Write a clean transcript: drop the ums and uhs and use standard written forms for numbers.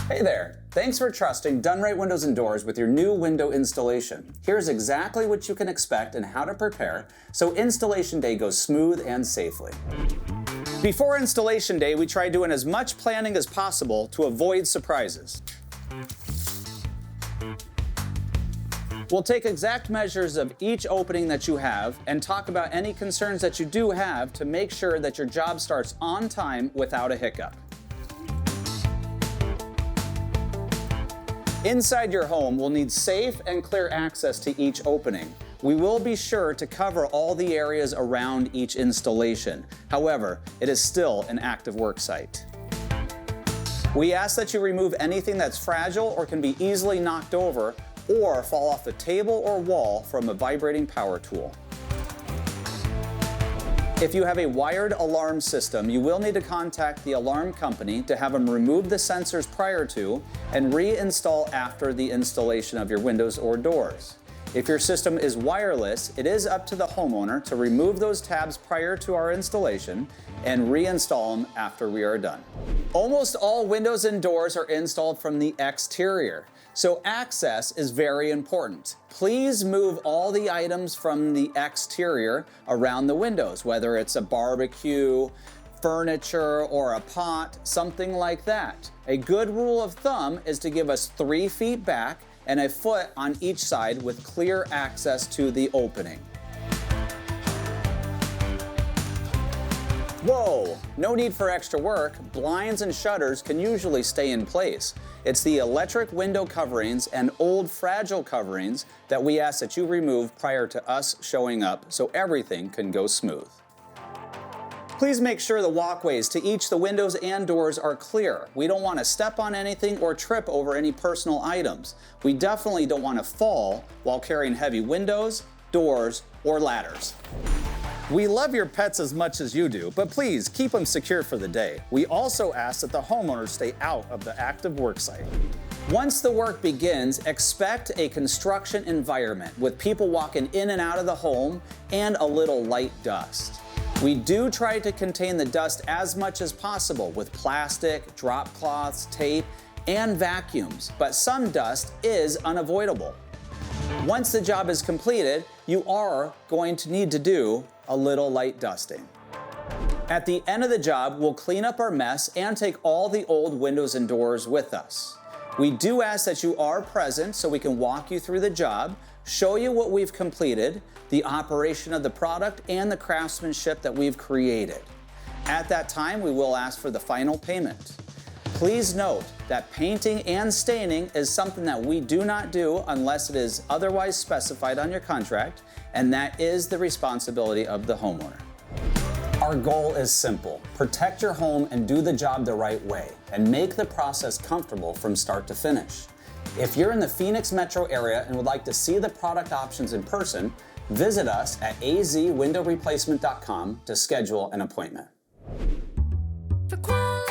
Hey there! Thanks for trusting Done-Right Windows and Doors with your new window installation. Here's exactly what you can expect and how to prepare so installation day goes smooth and safely. Before installation day, we try doing as much planning as possible to avoid surprises. We'll take exact measures of each opening that you have and talk about any concerns that you do have to make sure that your job starts on time without a hiccup. Inside your home, we'll need safe and clear access to each opening. We will be sure to cover all the areas around each installation. However, it is still an active work site. We ask that you remove anything that's fragile or can be easily knocked over or fall off the table or wall from a vibrating power tool. If you have a wired alarm system, you will need to contact the alarm company to have them remove the sensors prior to and reinstall after the installation of your windows or doors. If your system is wireless, it is up to the homeowner to remove those tabs prior to our installation and reinstall them after we are done. Almost all windows and doors are installed from the exterior, so access is very important. Please move all the items from the exterior around the windows, whether it's a barbecue, furniture, or a pot, something like that. A good rule of thumb is to give us 3 feet back and a foot on each side with clear access to the opening. Whoa! No need for extra work. Blinds and shutters can usually stay in place. It's the electric window coverings and old fragile coverings that we ask that you remove prior to us showing up so everything can go smooth. Please make sure the walkways to each the windows and doors are clear. We don't want to step on anything or trip over any personal items. We definitely don't want to fall while carrying heavy windows, doors, or ladders. We love your pets as much as you do, but please keep them secure for the day. We also ask that the homeowners stay out of the active work site. Once the work begins, expect a construction environment with people walking in and out of the home and a little light dust. We do try to contain the dust as much as possible with plastic, drop cloths, tape, and vacuums, but some dust is unavoidable. Once the job is completed, you are going to need to do a little light dusting. At the end of the job, we'll clean up our mess and take all the old windows and doors with us. We do ask that you are present so we can walk you through the job, show you what we've completed, the operation of the product, and the craftsmanship that we've created. At that time, we will ask for the final payment. Please note that painting and staining is something that we do not do unless it is otherwise specified on your contract, and that is the responsibility of the homeowner. Our goal is simple: protect your home and do the job the right way, and make the process comfortable from start to finish. If you're in the Phoenix metro area and would like to see the product options in person, visit us at azwindowreplacement.com to schedule an appointment. For quality